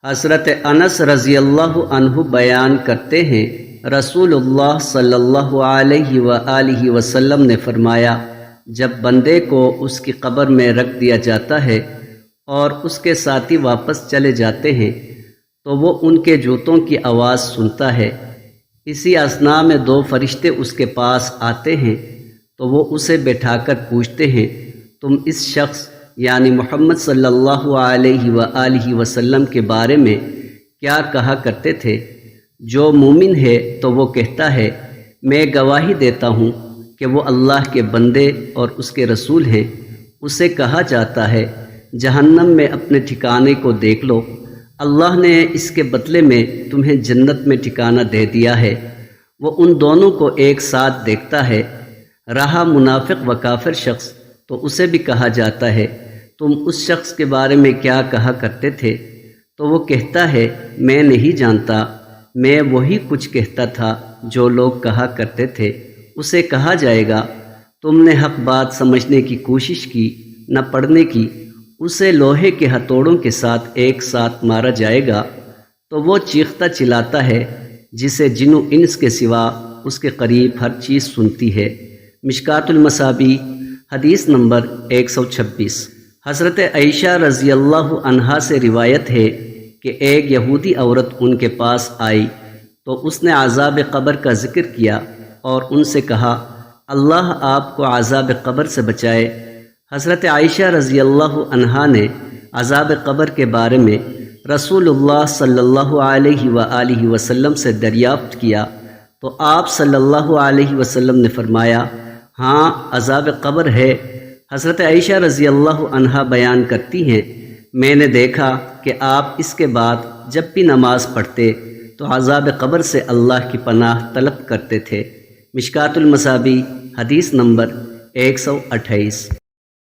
حضرت انس رضی اللہ عنہ بیان کرتے ہیں، رسول اللہ صلی اللہ علیہ وآلہ وسلم نے فرمایا، جب بندے کو اس کی قبر میں رکھ دیا جاتا ہے اور اس کے ساتھی واپس چلے جاتے ہیں تو وہ ان کے جوتوں کی آواز سنتا ہے۔ اسی اثناء میں 2 فرشتے اس کے پاس آتے ہیں تو وہ اسے بٹھا کر پوچھتے ہیں، تم اس شخص یعنی محمد صلی اللہ علیہ وآلہ وسلم کے بارے میں کیا کہا کرتے تھے؟ جو مومن ہے تو وہ کہتا ہے، میں گواہی دیتا ہوں کہ وہ اللہ کے بندے اور اس کے رسول ہیں۔ اسے کہا جاتا ہے، جہنم میں اپنے ٹھکانے کو دیکھ لو، اللہ نے اس کے بدلے میں تمہیں جنت میں ٹھکانہ دے دیا ہے۔ وہ ان دونوں کو ایک ساتھ دیکھتا ہے۔ رہا منافق و کافر شخص تو اسے بھی کہا جاتا ہے، تم اس شخص کے بارے میں کیا کہا کرتے تھے؟ تو وہ کہتا ہے، میں نہیں جانتا، میں وہی کچھ کہتا تھا جو لوگ کہا کرتے تھے۔ اسے کہا جائے گا، تم نے حق بات سمجھنے کی کوشش کی، نہ پڑھنے کی۔ اسے لوہے کے ہتھوڑوں کے ساتھ ایک ساتھ مارا جائے گا تو وہ چیختا چلاتا ہے، جسے جن و انس کے سوا اس کے قریب ہر چیز سنتی ہے۔ مشکوٰۃ المصابیح حدیث نمبر 126۔ حضرت عائشہ رضی اللہ عنہا سے روایت ہے کہ ایک یہودی عورت ان کے پاس آئی تو اس نے عذاب قبر کا ذکر کیا اور ان سے کہا، اللہ آپ کو عذاب قبر سے بچائے۔ حضرت عائشہ رضی اللہ عنہا نے عذاب قبر کے بارے میں رسول اللہ صلی اللہ علیہ وآلہ وسلم سے دریافت کیا تو آپ صلی اللہ علیہ وسلم نے فرمایا، ہاں عذاب قبر ہے۔ حضرت عائشہ رضی اللہ عنہا بیان کرتی ہیں، میں نے دیکھا کہ آپ اس کے بعد جب بھی نماز پڑھتے تو عذاب قبر سے اللہ کی پناہ طلب کرتے تھے۔ مشکوٰۃ المصابیح حدیث نمبر 128۔